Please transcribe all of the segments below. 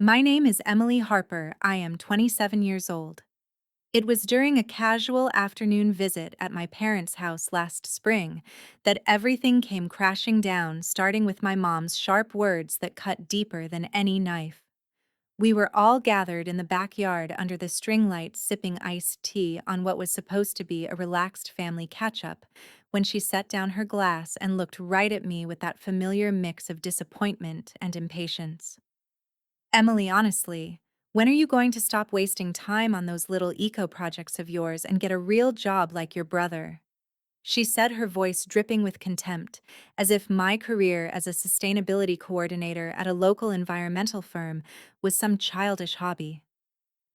My name is Emily Harper. I am 27 years old. It was during a casual afternoon visit at my parents' house last spring that everything came crashing down, starting with my mom's sharp words that cut deeper than any knife. We were all gathered in the backyard under the string lights sipping iced tea on what was supposed to be a relaxed family catch-up when she set down her glass and looked right at me with that familiar mix of disappointment and impatience. Emily, honestly, when are you going to stop wasting time on those little eco projects of yours and get a real job like your brother? She said, her voice dripping with contempt, as if my career as a sustainability coordinator at a local environmental firm was some childish hobby.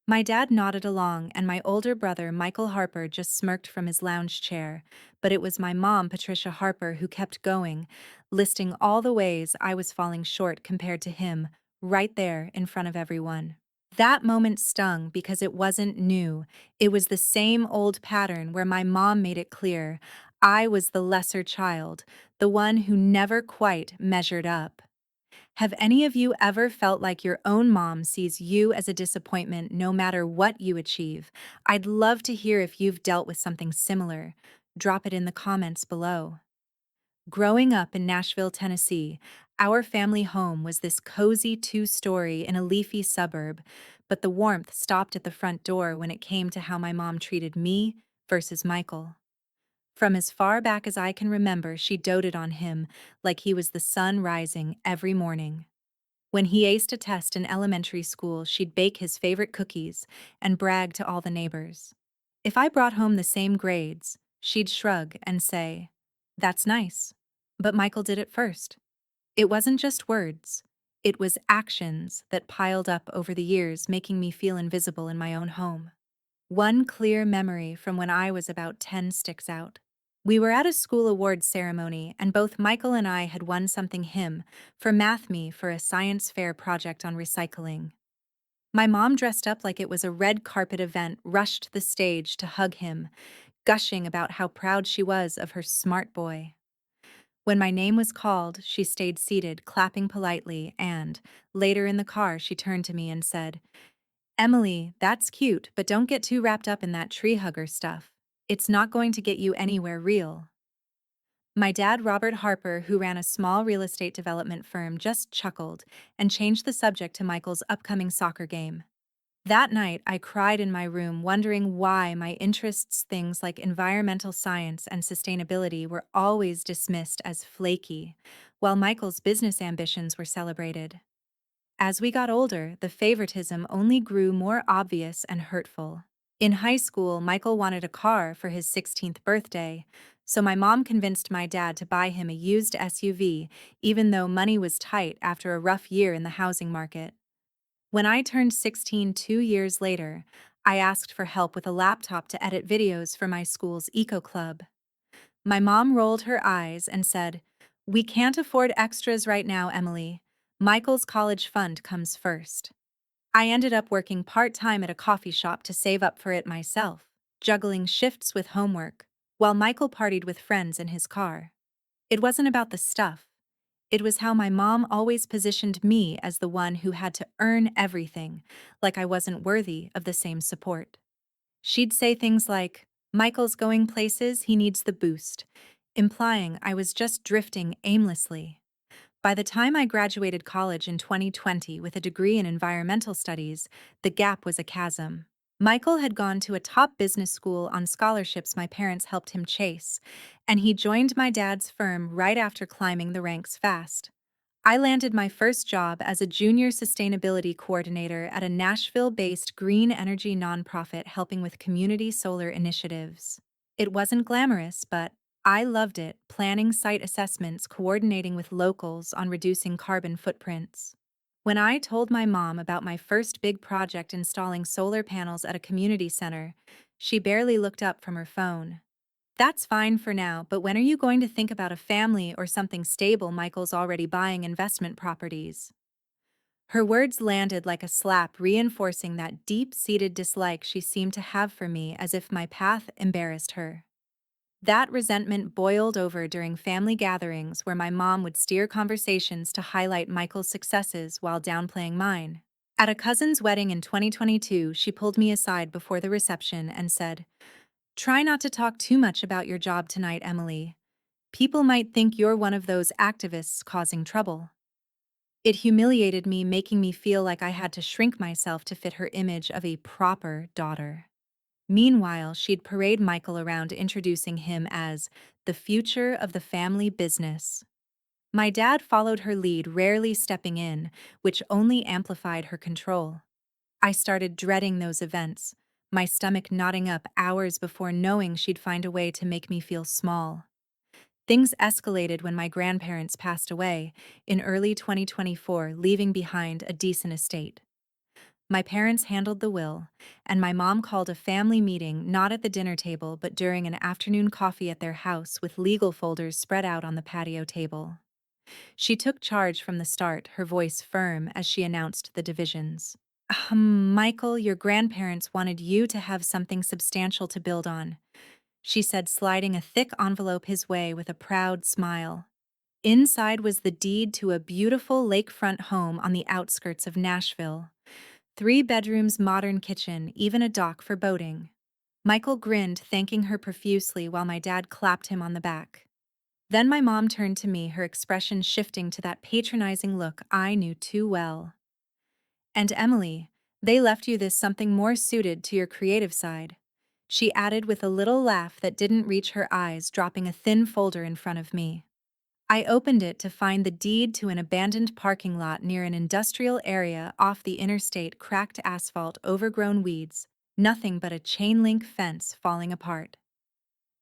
My dad nodded along, and my older brother, Michael Harper, just smirked from his lounge chair, but it was my mom, Patricia Harper, who kept going, listing all the ways I was falling short compared to him, right there in front of everyone. That moment stung because it wasn't new. It was the same old pattern where my mom made it clear I was the lesser child, the one who never quite measured up. Have any of you ever felt like your own mom sees you as a disappointment no matter what you achieve? I'd love to hear if you've dealt with something similar. Drop it in the comments below. Growing up in Nashville, Tennessee, our family home was this cozy two-story in a leafy suburb, but the warmth stopped at the front door when it came to how my mom treated me versus Michael. From as far back as I can remember, she doted on him like he was the sun rising every morning. When he aced a test in elementary school, she'd bake his favorite cookies and brag to all the neighbors. If I brought home the same grades, she'd shrug and say, "That's nice." But Michael did it first. It wasn't just words, it was actions that piled up over the years, making me feel invisible in my own home. One clear memory from when I was about 10 sticks out. We were at a school awards ceremony, and both Michael and I had won something him for Math Me for a science fair project on recycling. My mom dressed up like it was a red carpet event, rushed the stage to hug him, gushing about how proud she was of her smart boy. When my name was called, she stayed seated, clapping politely, and, later in the car, she turned to me and said, "Emily, that's cute, but don't get too wrapped up in that tree hugger stuff. It's not going to get you anywhere real." My dad, Robert Harper, who ran a small real estate development firm, just chuckled and changed the subject to Michael's upcoming soccer game. That night, I cried in my room, wondering why my interests, things like environmental science and sustainability, were always dismissed as flaky, while Michael's business ambitions were celebrated. As we got older, the favoritism only grew more obvious and hurtful. In high school, Michael wanted a car for his 16th birthday, so my mom convinced my dad to buy him a used SUV, even though money was tight after a rough year in the housing market. When I turned 16 2 years later, I asked for help with a laptop to edit videos for my school's eco club. My mom rolled her eyes and said, "We can't afford extras right now, Emily. Michael's college fund comes first." I ended up working part-time at a coffee shop to save up for it myself, juggling shifts with homework, while Michael partied with friends in his car. It wasn't about the stuff. It was how my mom always positioned me as the one who had to earn everything, like I wasn't worthy of the same support. She'd say things like, "Michael's going places, he needs the boost," implying I was just drifting aimlessly. By the time I graduated college in 2020 with a degree in environmental studies, the gap was a chasm. Michael had gone to a top business school on scholarships my parents helped him chase, and he joined my dad's firm right after climbing the ranks fast. I landed my first job as a junior sustainability coordinator at a Nashville-based green energy nonprofit helping with community solar initiatives. It wasn't glamorous, but I loved it, planning site assessments, coordinating with locals on reducing carbon footprints. When I told my mom about my first big project installing solar panels at a community center, she barely looked up from her phone. "That's fine for now, but when are you going to think about a family or something stable? Michael's already buying investment properties." Her words landed like a slap, reinforcing that deep-seated dislike she seemed to have for me, as if my path embarrassed her. That resentment boiled over during family gatherings where my mom would steer conversations to highlight Michael's successes while downplaying mine. At a cousin's wedding in 2022, she pulled me aside before the reception and said, "Try not to talk too much about your job tonight, Emily. People might think you're one of those activists causing trouble." It humiliated me, making me feel like I had to shrink myself to fit her image of a proper daughter. Meanwhile, she'd parade Michael around, introducing him as the future of the family business. My dad followed her lead, rarely stepping in, which only amplified her control. I started dreading those events, my stomach knotting up hours before knowing she'd find a way to make me feel small. Things escalated when my grandparents passed away in early 2024, leaving behind a decent estate. My parents handled the will, and my mom called a family meeting not at the dinner table but during an afternoon coffee at their house with legal folders spread out on the patio table. She took charge from the start, her voice firm as she announced the divisions. Michael, your grandparents wanted you to have something substantial to build on," she said, sliding a thick envelope his way with a proud smile. Inside was the deed to a beautiful lakefront home on the outskirts of Nashville. 3 bedrooms, modern kitchen, even a dock for boating. Michael grinned, thanking her profusely while my dad clapped him on the back. Then my mom turned to me, her expression shifting to that patronizing look I knew too well. "And Emily, they left you this something more suited to your creative side," she added with a little laugh that didn't reach her eyes, dropping a thin folder in front of me. I opened it to find the deed to an abandoned parking lot near an industrial area off the interstate, cracked asphalt, overgrown weeds, nothing but a chain link fence falling apart.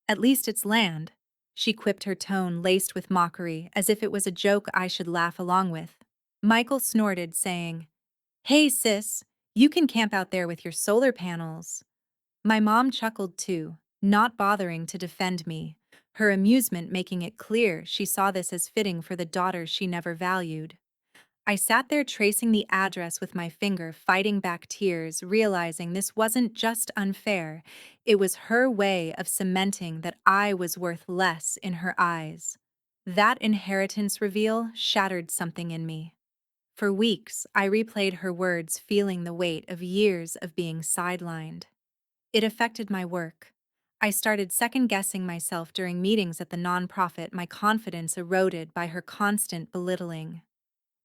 "At least it's land," she quipped, her tone laced with mockery, as if it was a joke I should laugh along with. Michael snorted, saying, "Hey sis, you can camp out there with your solar panels." My mom chuckled too, not bothering to defend me, her amusement making it clear she saw this as fitting for the daughter she never valued. I sat there tracing the address with my finger, fighting back tears, realizing this wasn't just unfair, it was her way of cementing that I was worth less in her eyes. That inheritance reveal shattered something in me. For weeks, I replayed her words, feeling the weight of years of being sidelined. It affected my work. I started second-guessing myself during meetings at the nonprofit, my confidence eroded by her constant belittling.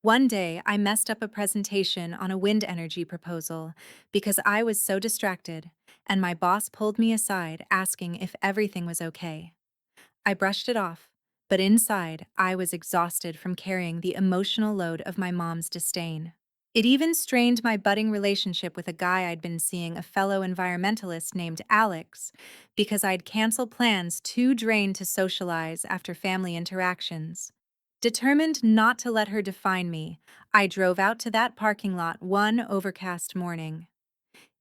One day, I messed up a presentation on a wind energy proposal because I was so distracted, and my boss pulled me aside asking if everything was okay. I brushed it off, but inside, I was exhausted from carrying the emotional load of my mom's disdain. It even strained my budding relationship with a guy I'd been seeing, a fellow environmentalist named Alex, because I'd cancel plans too drained to socialize after family interactions. Determined not to let her define me, I drove out to that parking lot one overcast morning.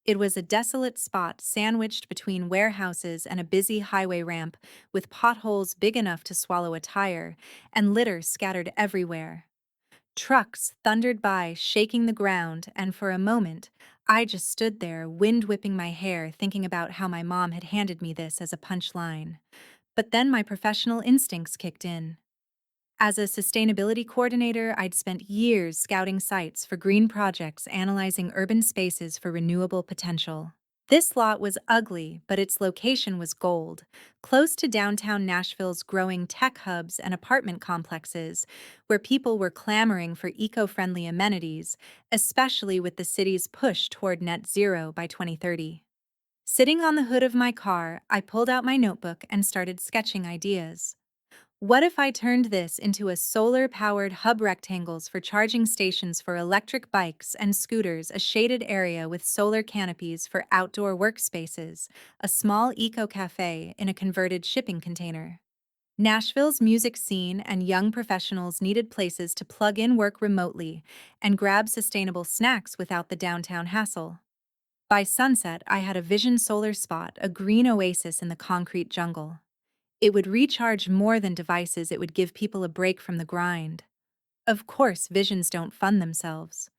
It was a desolate spot sandwiched between warehouses and a busy highway ramp, with potholes big enough to swallow a tire and litter scattered everywhere. Trucks thundered by, shaking the ground, and for a moment, I just stood there, wind whipping my hair, thinking about how my mom had handed me this as a punchline. But then my professional instincts kicked in. As a sustainability coordinator, I'd spent years scouting sites for green projects, analyzing urban spaces for renewable potential. This lot was ugly, but its location was gold, close to downtown Nashville's growing tech hubs and apartment complexes, where people were clamoring for eco-friendly amenities, especially with the city's push toward net zero by 2030. Sitting on the hood of my car, I pulled out my notebook and started sketching ideas. What if I turned this into a solar-powered hub, rectangles for charging stations for electric bikes and scooters, a shaded area with solar canopies for outdoor workspaces, a small eco-cafe in a converted shipping container? Nashville's music scene and young professionals needed places to plug in, work remotely, and grab sustainable snacks without the downtown hassle. By sunset, I had a vision: solar spot, a green oasis in the concrete jungle. It would recharge more than devices, it would give people a break from the grind. Of course, visions don't fund themselves.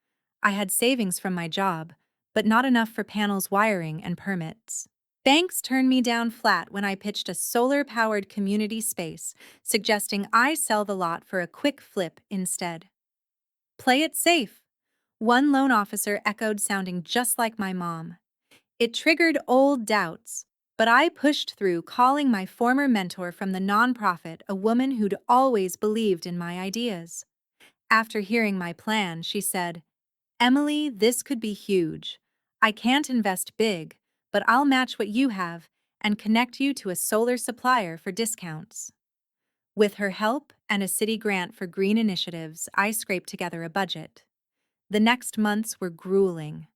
I had savings from my job, but not enough for panels, wiring, and permits. Banks turned me down flat when I pitched a solar-powered community space, suggesting I sell the lot for a quick flip instead. Play it safe. One loan officer echoed, sounding just like my mom. It triggered old doubts, but I pushed through, calling my former mentor from the nonprofit, a woman who'd always believed in my ideas. After hearing my plan, she said, "Emily, this could be huge. I can't invest big, but I'll match what you have and connect you to a solar supplier for discounts." With her help and a city grant for green initiatives, I scraped together a budget. The next months were grueling.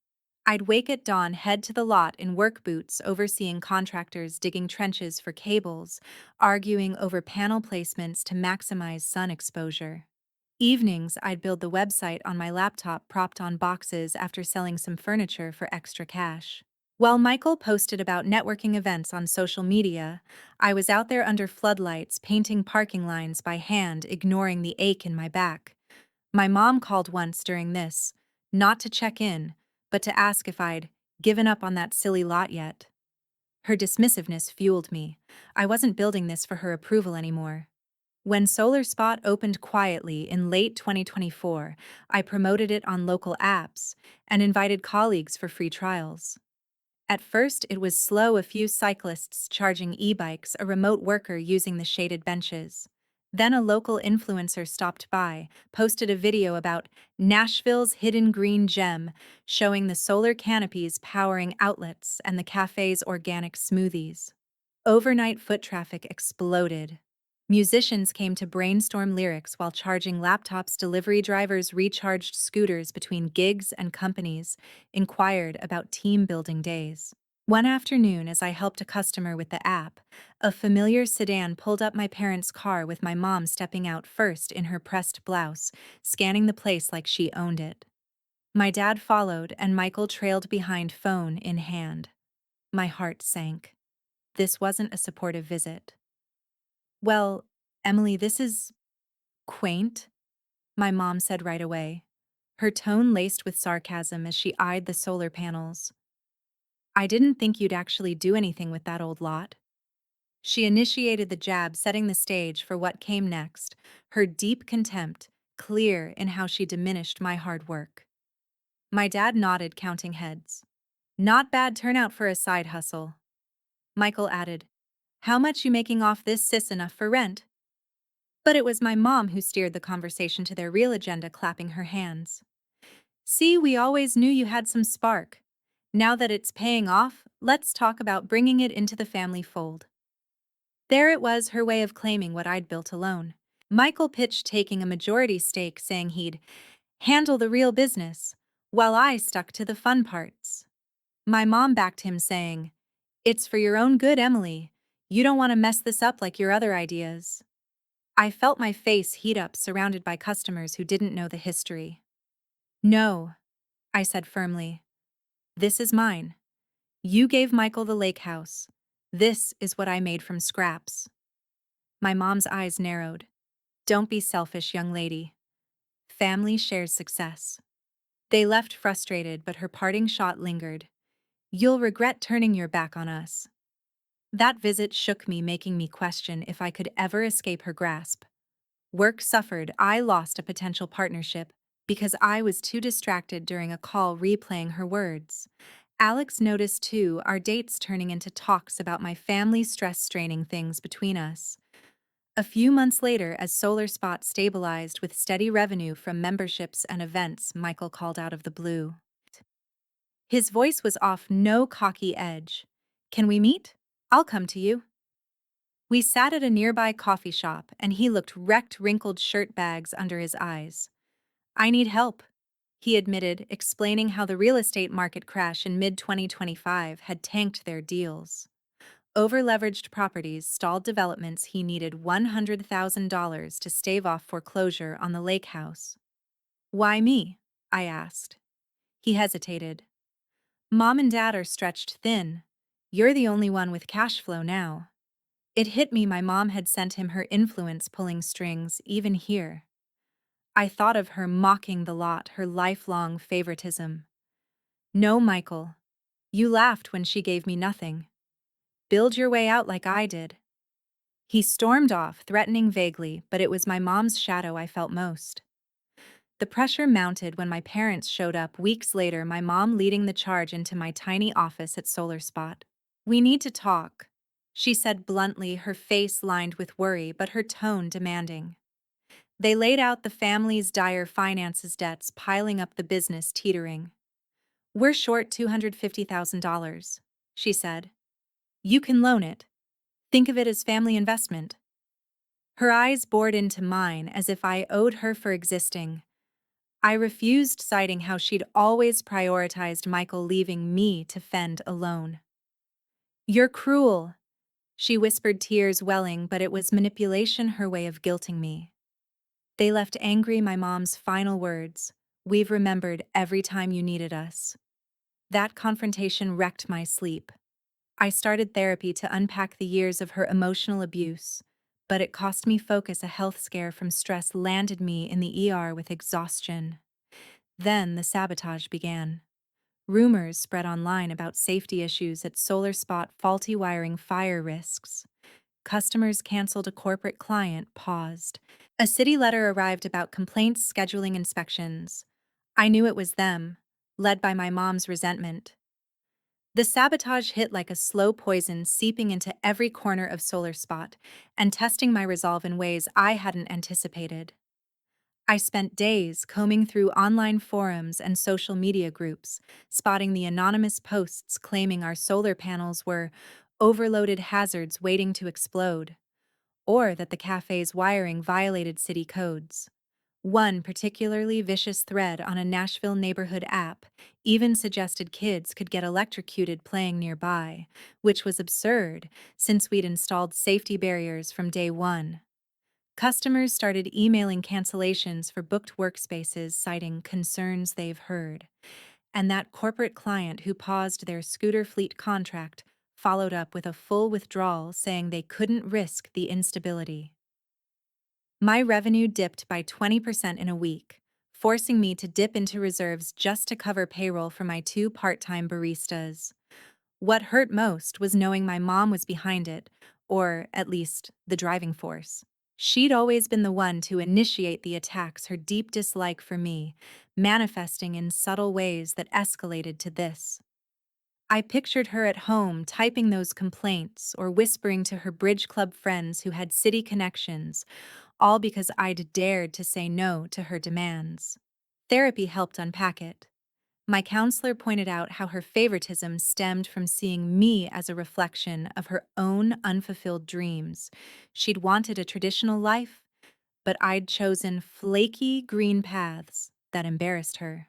I'd wake at dawn, head to the lot in work boots, overseeing contractors digging trenches for cables, arguing over panel placements to maximize sun exposure. Evenings, I'd build the website on my laptop propped on boxes after selling some furniture for extra cash. While Michael posted about networking events on social media, I was out there under floodlights painting parking lines by hand, ignoring the ache in my back. My mom called once during this, not to check in, but to ask if I'd given up on that silly lot yet. Her dismissiveness fueled me. I wasn't building this for her approval anymore. When Solar Spot opened quietly in late 2024, I promoted it on local apps and invited colleagues for free trials. At first, it was slow, a few cyclists charging e-bikes, a remote worker using the shaded benches. Then a local influencer stopped by, posted a video about Nashville's hidden green gem, showing the solar canopies powering outlets and the cafe's organic smoothies. Overnight foot traffic exploded. Musicians came to brainstorm lyrics while charging laptops, delivery drivers recharged scooters between gigs, and companies inquired about team building days. One afternoon, as I helped a customer with the app, a familiar sedan pulled up my parents' car with my mom stepping out first in her pressed blouse, scanning the place like she owned it. My dad followed, and Michael trailed behind, phone in hand. My heart sank. This wasn't a supportive visit. "Well, Emily, this is quaint," my mom said right away, her tone laced with sarcasm as she eyed the solar panels. "I didn't think you'd actually do anything with that old lot." She initiated the jab, setting the stage for what came next, her deep contempt clear in how she diminished my hard work. My dad nodded, counting heads. "Not bad turnout for a side hustle." Michael added, "How much you making off this, sis? Enough for rent?" But it was my mom who steered the conversation to their real agenda, clapping her hands. "See, we always knew you had some spark. Now that it's paying off, let's talk about bringing it into the family fold." There it was, her way of claiming what I'd built alone. Michael pitched taking a majority stake, saying he'd handle the real business, while I stuck to the fun parts. My mom backed him, saying, "It's for your own good, Emily. You don't want to mess this up like your other ideas." I felt my face heat up, surrounded by customers who didn't know the history. "No," I said firmly. "This is mine. You gave Michael the lake house. This is what I made from scraps." My mom's eyes narrowed. "Don't be selfish, young lady. Family shares success." They left frustrated, but her parting shot lingered. "You'll regret turning your back on us." That visit shook me, making me question if I could ever escape her grasp. Work suffered. I lost a potential partnership because I was too distracted during a call replaying her words. Alex noticed too, our dates turning into talks about my family, stress straining things between us. A few months later, as Solar Spot stabilized with steady revenue from memberships and events, Michael called out of the blue. His voice was off, no cocky edge. "Can we meet? I'll come to you." We sat at a nearby coffee shop, and he looked wrecked, wrinkled shirt bags under his eyes. "I need help," he admitted, explaining how the real estate market crash in mid-2025 had tanked their deals. Over-leveraged properties stalled developments. He needed $100,000 to stave off foreclosure on the lake house. "Why me?" I asked. He hesitated. "Mom and Dad are stretched thin. You're the only one with cash flow now." It hit me, my mom had sent him her influence pulling strings, even here. I thought of her mocking the lot, her lifelong favoritism. "No, Michael. You laughed when she gave me nothing. Build your way out like I did." He stormed off, threatening vaguely, but it was my mom's shadow I felt most. The pressure mounted when my parents showed up weeks later, my mom leading the charge into my tiny office at Solar Spot. "We need to talk," she said bluntly, her face lined with worry but her tone demanding. They laid out the family's dire finances, debts piling up, the business teetering. "We're short $250,000, she said. "You can loan it. Think of it as family investment." Her eyes bored into mine as if I owed her for existing. I refused, citing how she'd always prioritized Michael, leaving me to fend alone. "You're cruel," she whispered, tears welling, but it was manipulation, her way of guilting me. They left angry, my mom's final words. "We've remembered every time you needed us." That confrontation wrecked my sleep. I started therapy to unpack the years of her emotional abuse, but it cost me focus. A health scare from stress landed me in the ER with exhaustion. Then the sabotage began. Rumors spread online about safety issues at Solar Spot, faulty wiring, fire risks. Customers canceled, a corporate client paused. A city letter arrived about complaints, scheduling inspections. I knew it was them, led by my mom's resentment. The sabotage hit like a slow poison, seeping into every corner of Solar Spot and testing my resolve in ways I hadn't anticipated. I spent days combing through online forums and social media groups, spotting the anonymous posts claiming our solar panels were overloaded hazards waiting to explode, or that the cafe's wiring violated city codes. One particularly vicious thread on a Nashville neighborhood app even suggested kids could get electrocuted playing nearby, which was absurd since we'd installed safety barriers from day one. Customers started emailing cancellations for booked workspaces, citing concerns they've heard. And that corporate client who paused their scooter fleet contract followed up with a full withdrawal, saying they couldn't risk the instability. My revenue dipped by 20% in a week, forcing me to dip into reserves just to cover payroll for my two part-time baristas. What hurt most was knowing my mom was behind it, or at least the driving force. She'd always been the one to initiate the attacks, her deep dislike for me, manifesting in subtle ways that escalated to this. I pictured her at home typing those complaints or whispering to her bridge club friends who had city connections, all because I'd dared to say no to her demands. Therapy helped unpack it. My counselor pointed out how her favoritism stemmed from seeing me as a reflection of her own unfulfilled dreams. She'd wanted a traditional life, but I'd chosen flaky green paths that embarrassed her.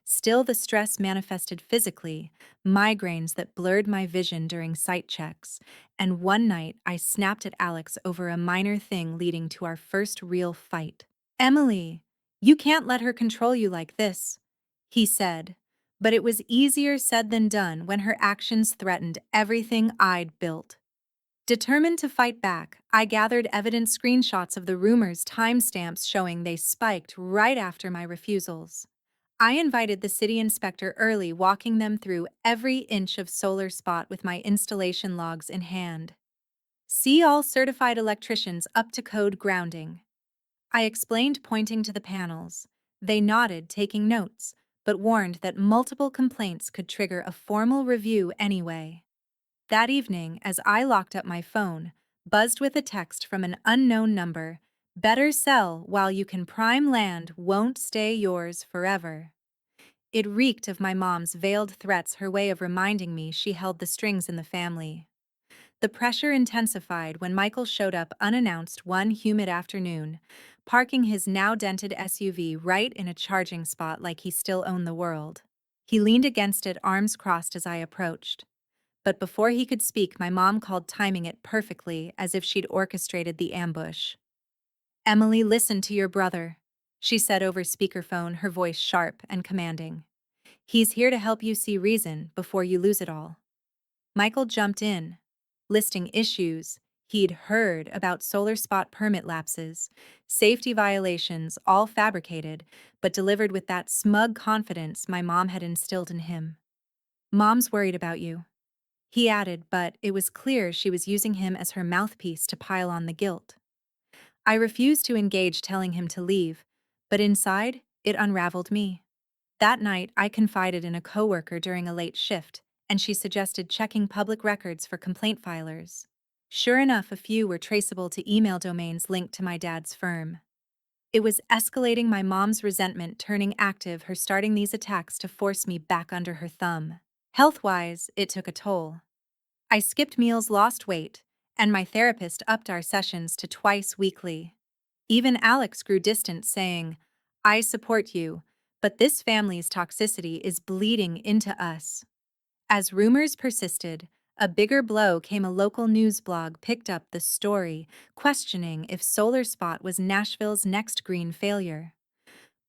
Still, the stress manifested physically, migraines that blurred my vision during site checks, and one night I snapped at Alex over a minor thing, leading to our first real fight. "Emily, you can't let her control you like this," he said, but it was easier said than done when her actions threatened everything I'd built. Determined to fight back, I gathered evidence, screenshots of the rumors, timestamps showing they spiked right after my refusals. I invited the city inspector early, walking them through every inch of Solar Spot with my installation logs in hand. "See all certified electricians up to code grounding," I explained, pointing to the panels. They nodded, taking notes, but warned that multiple complaints could trigger a formal review anyway. That evening, as I locked up my phone, buzzed with a text from an unknown number: "Better sell while you can, prime land won't stay yours forever." It reeked of my mom's veiled threats, her way of reminding me she held the strings in the family. The pressure intensified when Michael showed up unannounced one humid afternoon, parking his now dented SUV right in a charging spot like he still owned the world. He leaned against it, arms crossed, as I approached. But before he could speak, my mom called, timing it perfectly, as if she'd orchestrated the ambush. "Emily, listen to your brother," she said over speakerphone, her voice sharp and commanding. "He's here to help you see reason before you lose it all." Michael jumped in, listing issues he'd heard about Solar Spot: permit lapses, safety violations, all fabricated, but delivered with that smug confidence my mom had instilled in him. "Mom's worried about you," he added, but it was clear she was using him as her mouthpiece to pile on the guilt. I refused to engage, telling him to leave, but inside, It unraveled me. That night, I confided in a coworker during a late shift, and she suggested checking public records for complaint filers. Sure enough, a few were traceable to email domains linked to my dad's firm. It was escalating my mom's resentment turning active, her starting these attacks to force me back under her thumb. Health-wise, it took a toll. I skipped meals, lost weight, and my therapist upped our sessions to twice weekly. Even Alex grew distant, saying, "I support you, but this family's toxicity is bleeding into us." As rumors persisted, a bigger blow came. A local news blog picked up the story, questioning if Solar Spot was Nashville's next green failure.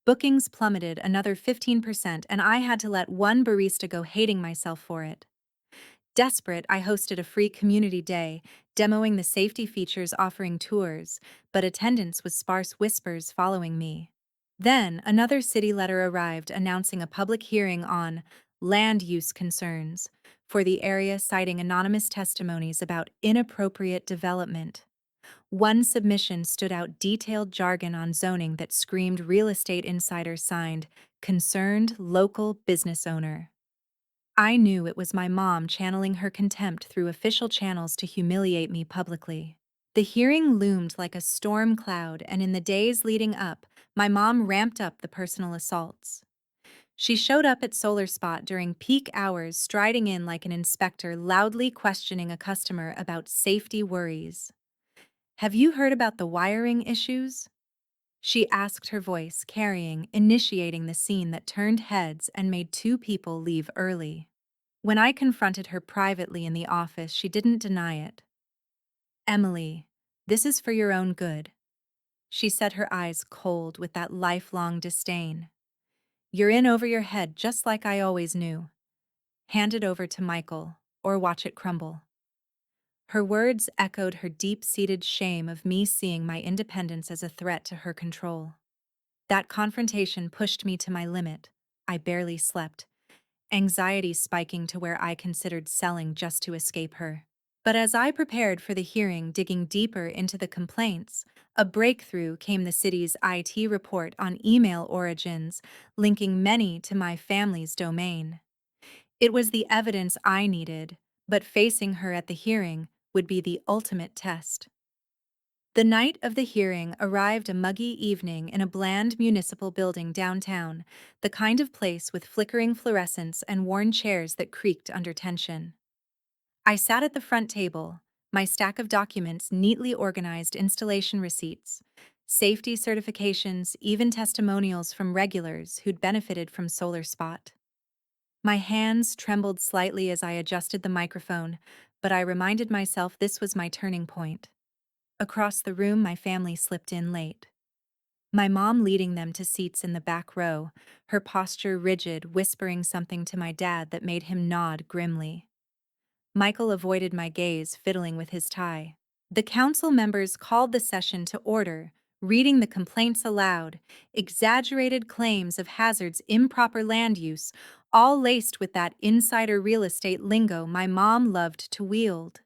Bookings plummeted another 15%, and I had to let one barista go, hating myself for it. Desperate, I hosted a free community day, demoing the safety features, offering tours, but attendance was sparse, whispers following me. Then, another city letter arrived announcing a public hearing on land use concerns for the area, citing anonymous testimonies about inappropriate development. One submission stood out, detailed jargon on zoning that screamed real estate insider, signed, "Concerned local business owner." I knew it was my mom channeling her contempt through official channels to humiliate me publicly. The hearing loomed like a storm cloud, and in the days leading up, my mom ramped up the personal assaults. She showed up at Solar Spot during peak hours, striding in like an inspector, loudly questioning a customer about safety worries. "Have you heard about the wiring issues?" she asked, her voice carrying, initiating the scene that turned heads and made two people leave early. When I confronted her privately in the office, she didn't deny it. "Emily, this is for your own good." She said, her eyes cold with that lifelong disdain. "You're in over your head, just like I always knew. Hand it over to Michael, or watch it crumble." Her words echoed her deep-seated shame of me seeing my independence as a threat to her control. That confrontation pushed me to my limit. I barely slept, anxiety spiking to where I considered selling just to escape her. But as I prepared for the hearing, digging deeper into the complaints, a breakthrough came: the city's IT report on email origins, linking many to my family's domain. It was the evidence I needed, but facing her at the hearing would be the ultimate test. The night of the hearing arrived, a muggy evening in a bland municipal building downtown, the kind of place with flickering fluorescents and worn chairs that creaked under tension. I sat at the front table, my stack of documents neatly organized: installation receipts, safety certifications, even testimonials from regulars who'd benefited from Solar Spot. My hands trembled slightly as I adjusted the microphone, but I reminded myself this was my turning point. Across the room, my family slipped in late. My mom leading them to seats in the back row, her posture rigid, whispering something to my dad that made him nod grimly. Michael avoided my gaze, fiddling with his tie. The council members called the session to order, reading the complaints aloud: exaggerated claims of hazards, improper land use, all laced with that insider real estate lingo my mom loved to wield.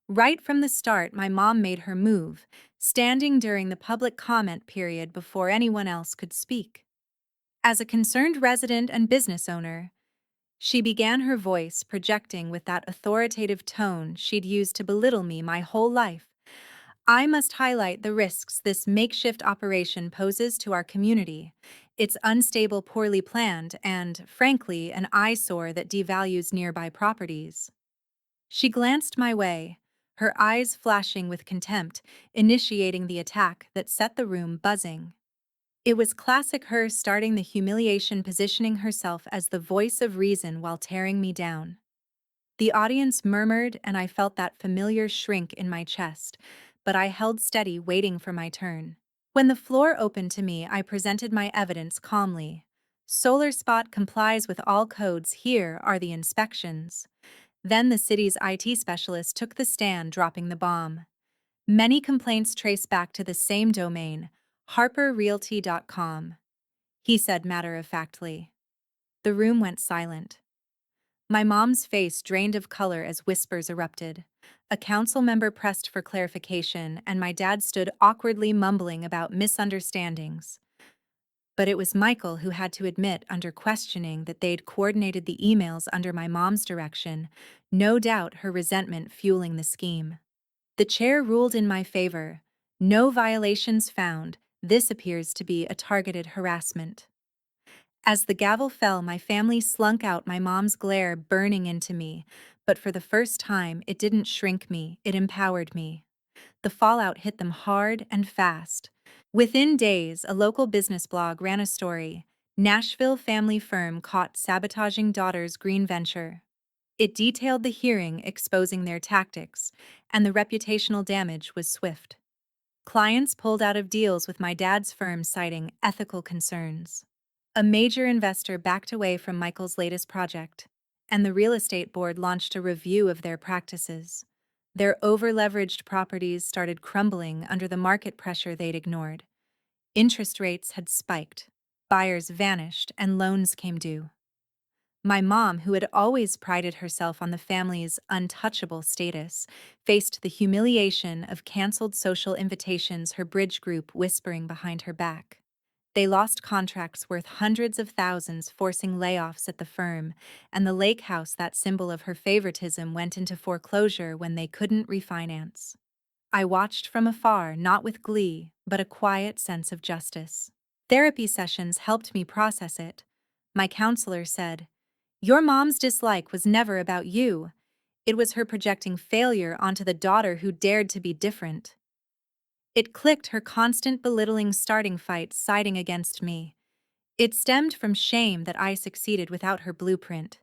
Right from the start, my mom made her move, standing during the public comment period before anyone else could speak. As a concerned resident and business owner, she began, her voice projecting with that authoritative tone she'd used to belittle me my whole life. "I must highlight the risks this makeshift operation poses to our community. It's unstable, poorly planned, and, frankly, an eyesore that devalues nearby properties." She glanced my way, her eyes flashing with contempt, initiating the attack that set the room buzzing. It was classic her, starting the humiliation, positioning herself as the voice of reason while tearing me down. The audience murmured, and I felt that familiar shrink in my chest, but I held steady, waiting for my turn. When the floor opened to me, I presented my evidence calmly. "Solar Spot complies with all codes. Here are the inspections." Then the city's IT specialist took the stand, dropping the bomb. "Many complaints trace back to the same domain, harperrealty.com," he said matter-of-factly. The room went silent. My mom's face drained of color as whispers erupted. A council member pressed for clarification, and my dad stood awkwardly, mumbling about misunderstandings. But it was Michael who had to admit under questioning that they'd coordinated the emails under my mom's direction, no doubt her resentment fueling the scheme. The chair ruled in my favor. No violations found. This appears to be a targeted harassment. As the gavel fell, my family slunk out, my mom's glare burning into me, but for the first time, it didn't shrink me, it empowered me. The fallout hit them hard and fast. Within days, a local business blog ran a story: Nashville family firm caught sabotaging daughter's green venture. It detailed the hearing, exposing their tactics, and the reputational damage was swift. Clients pulled out of deals with my dad's firm, citing ethical concerns. A major investor backed away from Michael's latest project, and the real estate board launched a review of their practices. Their over-leveraged properties started crumbling under the market pressure they'd ignored. Interest rates had spiked, buyers vanished, and loans came due. My mom, who had always prided herself on the family's untouchable status, faced the humiliation of canceled social invitations, her bridge group whispering behind her back. They lost contracts worth hundreds of thousands, forcing layoffs at the firm, and the lake house, that symbol of her favoritism, went into foreclosure when they couldn't refinance. I watched from afar, not with glee, but a quiet sense of justice. Therapy sessions helped me process it. My counselor said, "Your mom's dislike was never about you. It was her projecting failure onto the daughter who dared to be different." It clicked: her constant belittling starting fights siding against me. It stemmed from shame that I succeeded without her blueprint.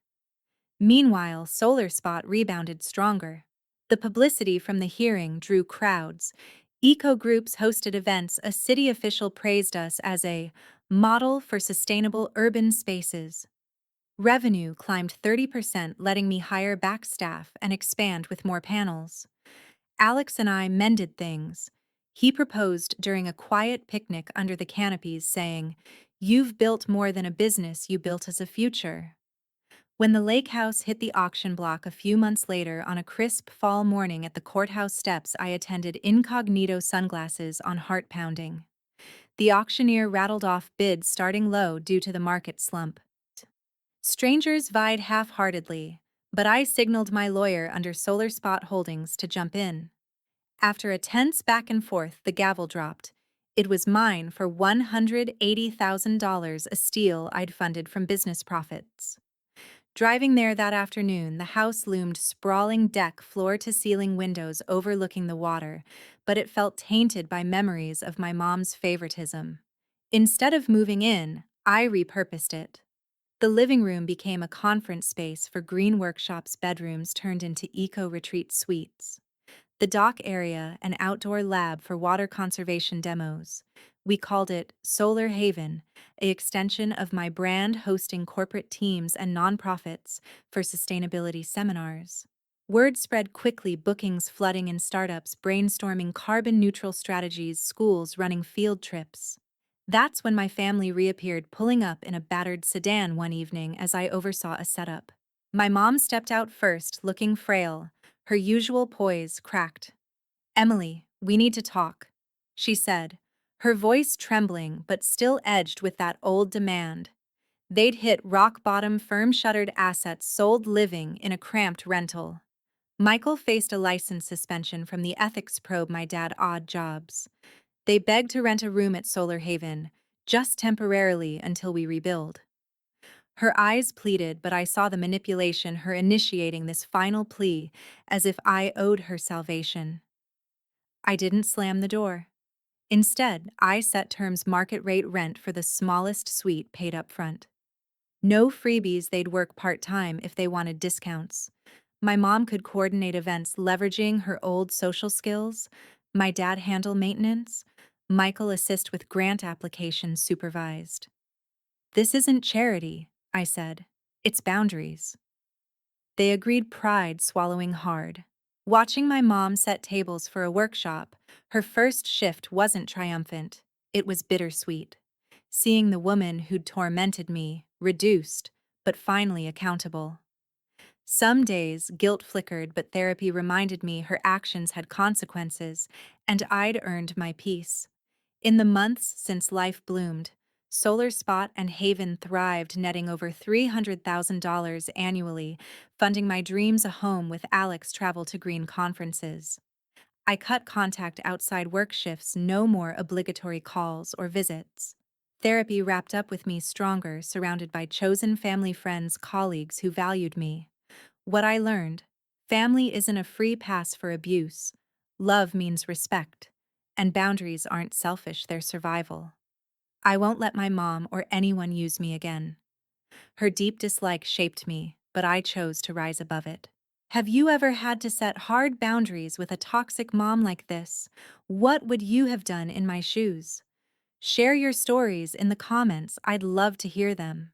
Meanwhile, Solar Spot rebounded stronger. The publicity from the hearing drew crowds. Eco groups hosted events. A city official praised us as a model for sustainable urban spaces. Revenue climbed 30%, letting me hire back staff and expand with more panels. Alex and I mended things. He proposed during a quiet picnic under the canopies, saying, "You've built more than a business, you built us a future." When the lake house hit the auction block a few months later on a crisp fall morning at the courthouse steps, I attended incognito, sunglasses on, heart pounding. The auctioneer rattled off bids starting low due to the market slump. Strangers vied half-heartedly, but I signaled my lawyer under Solar Spot Holdings to jump in. After a tense back and forth, the gavel dropped. It was mine for $180,000, a steal I'd funded from business profits. Driving there that afternoon, the house loomed sprawling, deck, floor-to-ceiling windows overlooking the water, but it felt tainted by memories of my mom's favoritism. Instead of moving in, I repurposed it. The living room became a conference space for green workshops, bedrooms turned into eco-retreat suites. The dock area, an outdoor lab for water conservation demos. We called it Solar Haven, an extension of my brand, hosting corporate teams and nonprofits for sustainability seminars. Word spread quickly, bookings flooding in, startups brainstorming carbon-neutral strategies, schools running field trips. That's when my family reappeared, pulling up in a battered sedan one evening as I oversaw a setup. My mom stepped out first, looking frail, her usual poise cracked. "Emily, we need to talk," she said, her voice trembling but still edged with that old demand. They'd hit rock bottom, firm shuttered assets, sold, living in a cramped rental. Michael faced a license suspension from the ethics probe, my dad odd jobs. They begged to rent a room at Solar Haven, just temporarily until we rebuild. Her eyes pleaded, but I saw the manipulation, her initiating this final plea as if I owed her salvation. I didn't slam the door. Instead, I set terms: market rate rent for the smallest suite paid up front. No freebies, they'd work part-time if they wanted discounts. My mom could coordinate events leveraging her old social skills. My dad handle maintenance. Michael assist with grant applications supervised. "This isn't charity," I said. "It's boundaries." They agreed, pride swallowing hard. Watching my mom set tables for a workshop, her first shift wasn't triumphant, it was bittersweet. Seeing the woman who'd tormented me, reduced, but finally accountable. Some days, guilt flickered, but therapy reminded me her actions had consequences, and I'd earned my peace. In the months since life bloomed, Solar Spot and Haven thrived, netting over $300,000 annually, funding my dreams a home with Alex travel to green conferences. I cut contact outside work shifts, no more obligatory calls or visits. Therapy wrapped up with me stronger, surrounded by chosen family friends, colleagues who valued me. What I learned: family isn't a free pass for abuse. Love means respect. And boundaries aren't selfish, they're survival. I won't let my mom or anyone use me again. Her deep dislike shaped me, but I chose to rise above it. Have you ever had to set hard boundaries with a toxic mom like this? What would you have done in my shoes? Share your stories in the comments, I'd love to hear them.